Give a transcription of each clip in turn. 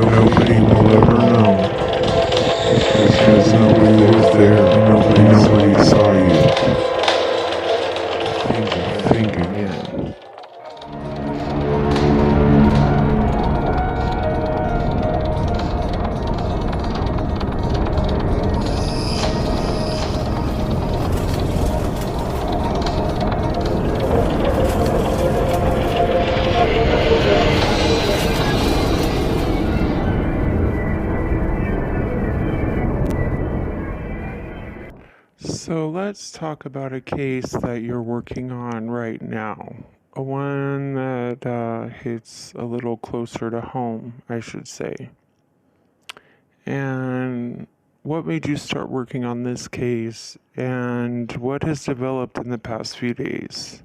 nobody will ever know. Because nobody was there, nobody saw you. Think again. So let's talk about a case that you're working on right now. A one that hits a little closer to home, I should say. And what made you start working on this case, and what has developed in the past few days?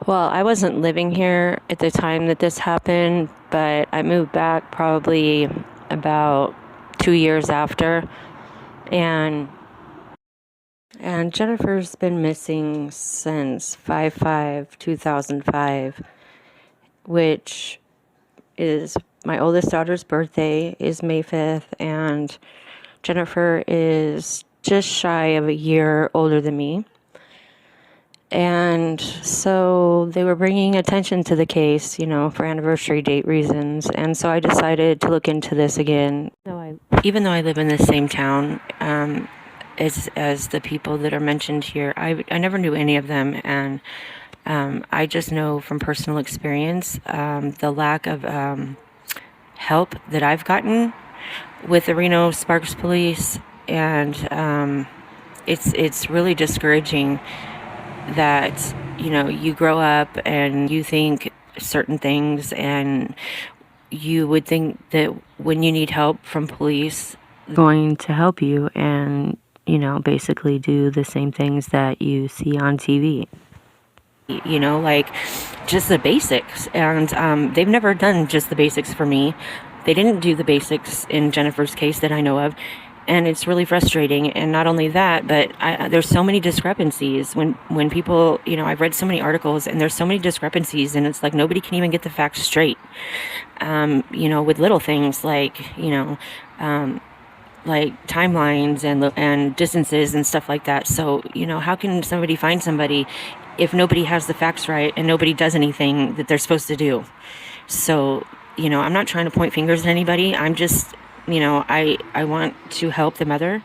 Well, I wasn't living here at the time that this happened, but I moved back probably about 2 years after. And Jennifer's been missing since 5/5/2005, which is my oldest daughter's birthday is May 5th, and Jennifer is just shy of a year older than me. And so they were bringing attention to the case, for anniversary date reasons. And so I decided to look into this again. Even though I live in the same town as the people that are mentioned here, I never knew any of them. And I just know from personal experience the lack of help that I've gotten with the Reno Sparks Police. And it's really discouraging that you grow up and you think certain things, and you would think that when you need help from police, they're going to help you and basically do the same things that you see on TV, like just the basics. And they've never done just the basics for me. They didn't do the basics in Jennifer's case that I know of. And it's really frustrating. And not only that, but there's so many discrepancies when people, I've read so many articles, and there's so many discrepancies, and it's like nobody can even get the facts straight. With little things like, like timelines and distances and stuff like that. So, how can somebody find somebody if nobody has the facts right and nobody does anything that they're supposed to do? So, I'm not trying to point fingers at anybody. I'm just, I want to help the mother,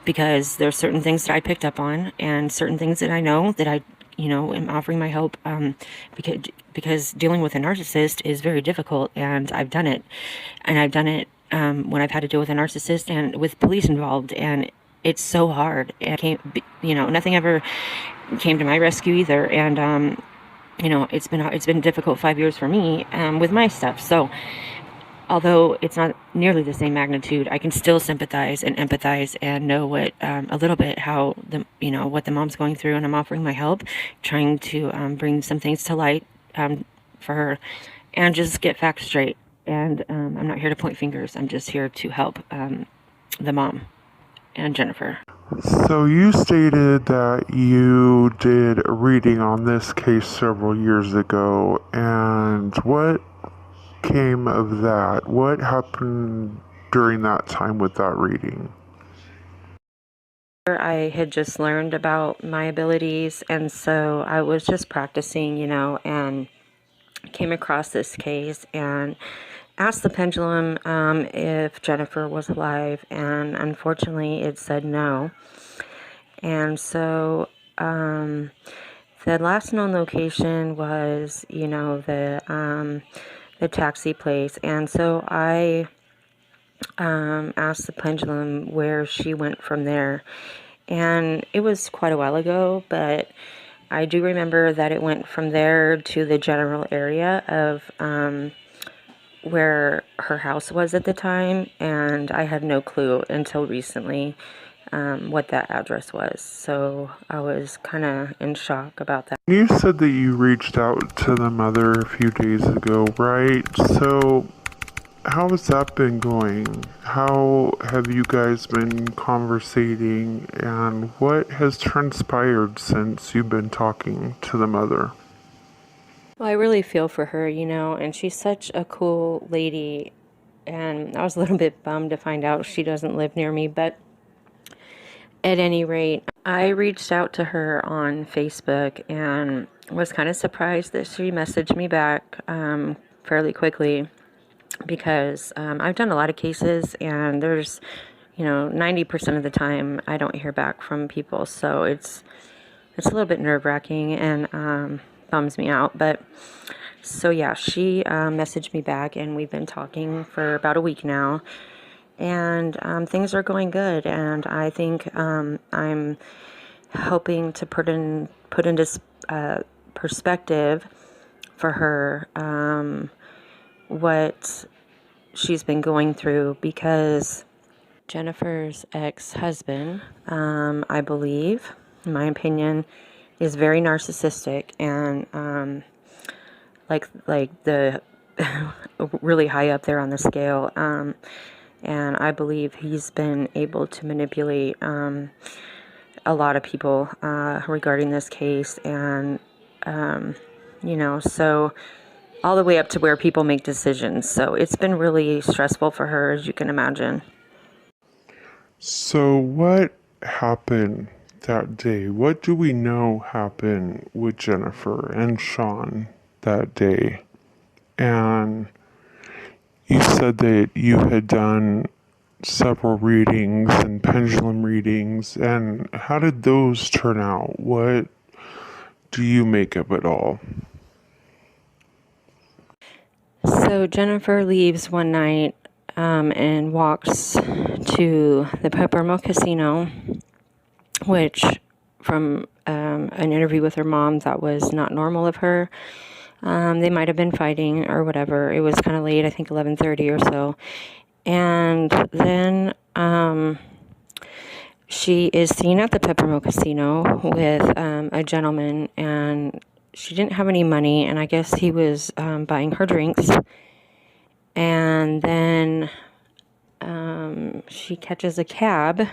because there's certain things that I picked up on and certain things that I know that I, am offering my help, because dealing with a narcissist is very difficult, and I've done it. And I've done it when I've had to deal with a narcissist and with police involved, and it's so hard. And nothing ever came to my rescue either. And it's been a difficult 5 years for me with my stuff. So although it's not nearly the same magnitude, I can still sympathize and empathize and know what a little bit how what the mom's going through, and I'm offering my help, trying to bring some things to light for her, and just get facts straight. And I'm not here to point fingers. I'm just here to help the mom and Jennifer. So you stated that you did a reading on this case several years ago, and what came of that? What happened during that time with that reading? I had just learned about my abilities, and so I was just practicing, and came across this case and asked the Pendulum if Jennifer was alive, and unfortunately it said no. And so the last known location was, the taxi place. And so I asked the Pendulum where she went from there. And it was quite a while ago, but I do remember that it went from there to the general area of where her house was at the time. And I had no clue until recently what that address was. So I was kind of in shock about that. You said that you reached out to the mother a few days ago, right? So how has that been going? How have you guys been conversating, and what has transpired since you've been talking to the mother? Well, I really feel for her, and she's such a cool lady. and I was a little bit bummed to find out she doesn't live near me. But at any rate, I reached out to her on Facebook and was kind of surprised that she messaged me back fairly quickly, because I've done a lot of cases, and there's, 90% of the time I don't hear back from people. So it's a little bit nerve-wracking and bums me out. But so yeah, she messaged me back, and we've been talking for about a week now, and things are going good. And I think I'm hoping to put into perspective for her what she's been going through, because Jennifer's ex-husband, I believe, in my opinion, is very narcissistic, and like the really high up there on the scale. And I believe he's been able to manipulate a lot of people regarding this case, and so all the way up to where people make decisions. So it's been really stressful for her, as you can imagine. So, what happened that day? What do we know happened with Jennifer and Sean that day? And you said that you had done several readings and pendulum readings, and how did those turn out? What do you make of it all? So Jennifer leaves one night and walks to the Pendulum Casino, which, from an interview with her mom, that was not normal of her. They might have been fighting or whatever. It was kind of late, I think 11:30 or so. And then she is seen at the Pendulum Casino with a gentleman, and she didn't have any money, and I guess he was buying her drinks. And then she catches a cab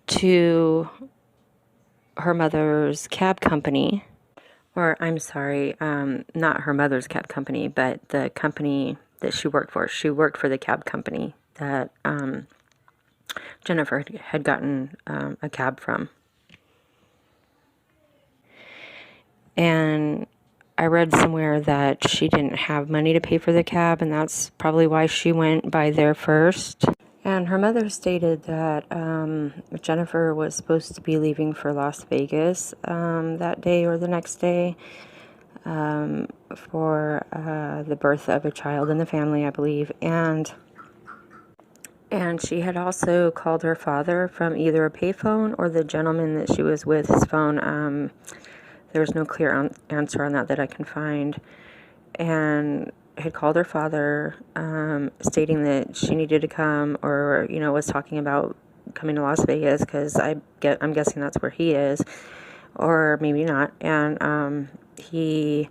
to her mother's cab company. Or, I'm sorry, not her mother's cab company, but the company that she worked for. She worked for the cab company that Jennifer had gotten a cab from. And I read somewhere that she didn't have money to pay for the cab, and that's probably why she went by there first. And her mother stated that Jennifer was supposed to be leaving for Las Vegas that day or the next day for the birth of a child in the family, I believe. And she had also called her father from either a payphone or the gentleman that she was with's phone. There's no clear answer on that I can find. And had called her father, stating that she needed to come, or, was talking about coming to Las Vegas, because I'm guessing that's where he is, or maybe not. And he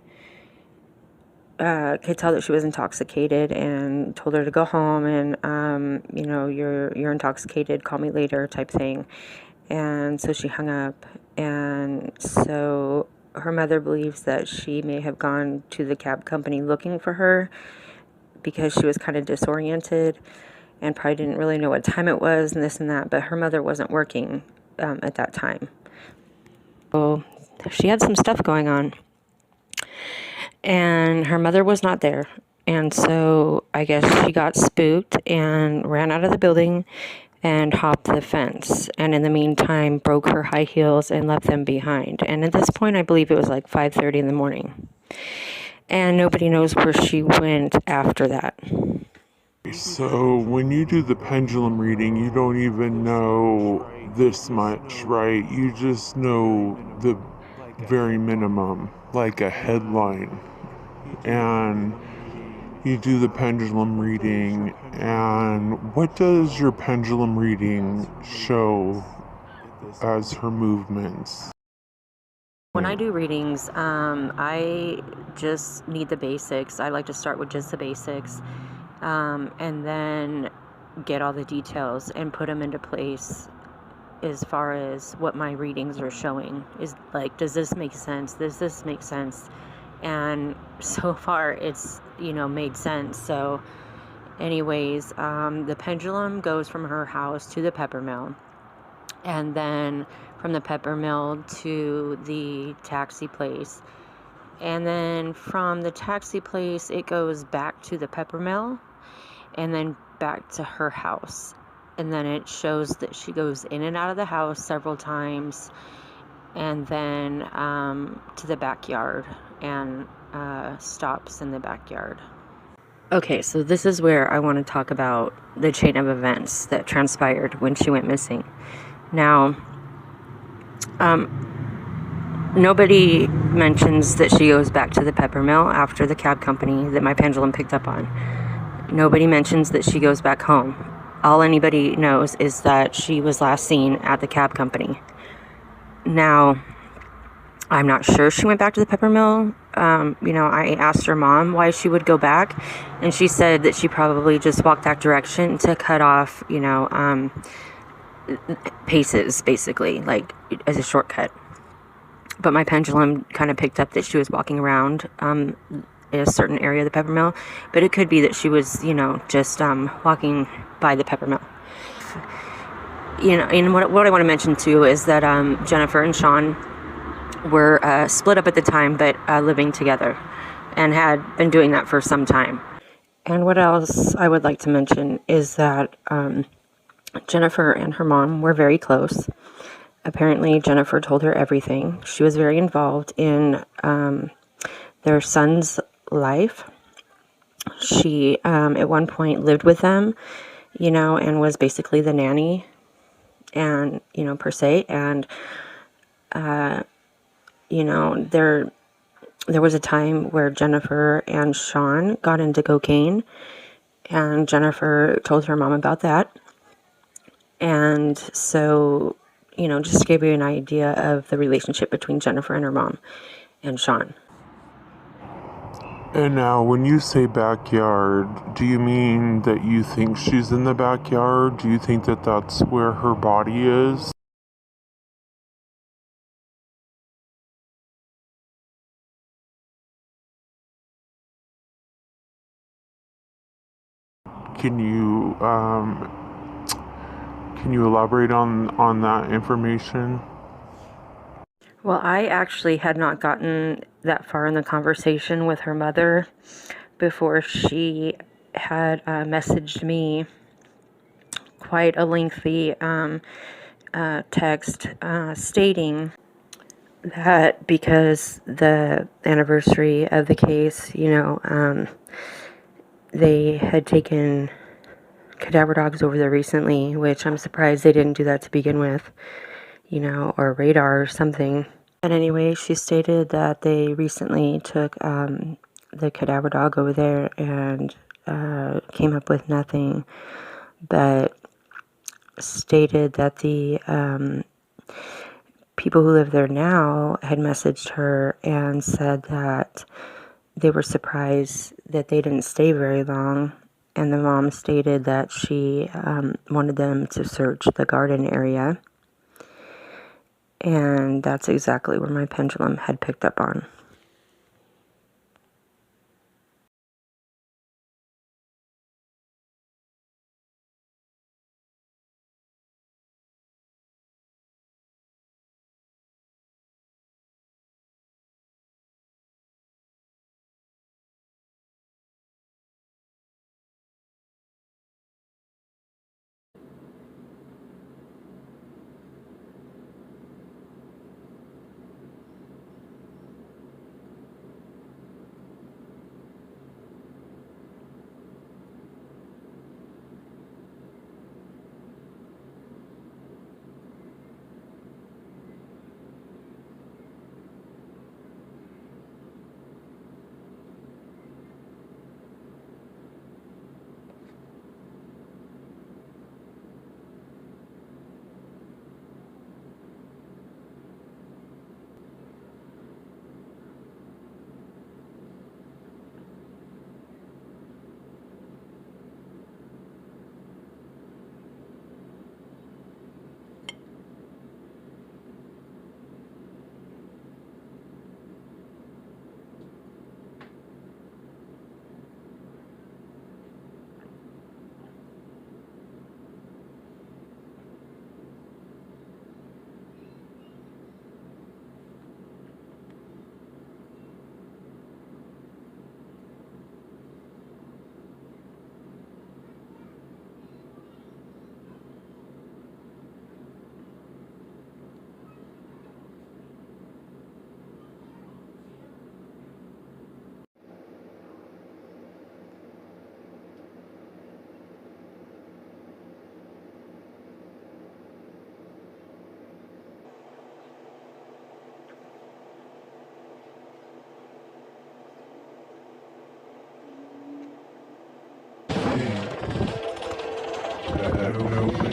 could tell that she was intoxicated, and told her to go home, and, you're intoxicated, call me later type thing. And so she hung up. And so her mother believes that she may have gone to the cab company looking for her, because she was kind of disoriented and probably didn't really know what time it was and this and that. But her mother wasn't working at that time. So she had some stuff going on, and her mother was not there. And so I guess she got spooked and ran out of the building and hopped the fence, and in the meantime broke her high heels and left them behind. And at this point, I believe it was like 5:30 in the morning, and nobody knows where she went after that. So, when you do the pendulum reading, you don't even know this much, right? You just know the very minimum, like a headline. And you do the pendulum reading, and what does your pendulum reading show as her movements? When I do readings, I just need the basics. I like to start with just the basics, and then get all the details and put them into place as far as what my readings are showing. Is like, does this make sense? Does this make sense? And so far it's, made sense. So Anyways, the pendulum goes from her house to the pepper mill, and then from the pepper mill to the taxi place. And then from the taxi place, it goes back to the pepper mill and then back to her house. And then it shows that she goes in and out of the house several times, and then to the backyard and stops in the backyard. Okay, so this is where I want to talk about the chain of events that transpired when she went missing. Now, nobody mentions that she goes back to the pepper mill after the cab company that my pendulum picked up on. Nobody mentions that she goes back home. All anybody knows is that she was last seen at the cab company. Now, I'm not sure she went back to the pepper mill. I asked her mom why she would go back, and she said that she probably just walked that direction to cut off, paces, basically, like as a shortcut. But my pendulum kind of picked up that she was walking around in a certain area of the pepper mill, but it could be that she was, just walking by the pepper mill. And what I want to mention too is that Jennifer and Sean were split up at the time, but living together, and had been doing that for some time. And what else I would like to mention is that Jennifer and her mom were very close. Apparently, Jennifer told her everything. She was very involved in their son's life. She, at one point, lived with them, and was basically the nanny, and, per se. And, there was a time where Jennifer and Sean got into cocaine, and Jennifer told her mom about that. And so, just to give you an idea of the relationship between Jennifer and her mom and Sean. And now, when you say backyard, do you mean that you think she's in the backyard? Do you think that that's where her body is? Can you elaborate on that information? Well, I actually had not gotten that far in the conversation with her mother before she had messaged me quite a lengthy text stating that because the anniversary of the case, they had taken cadaver dogs over there recently, which I'm surprised they didn't do that to begin with, or radar or something. But anyway, she stated that they recently took the cadaver dog over there and came up with nothing, but stated that the people who live there now had messaged her and said that they were surprised that they didn't stay very long. And the mom stated that she wanted them to search the garden area. And that's exactly where my pendulum had picked up on. I don't know.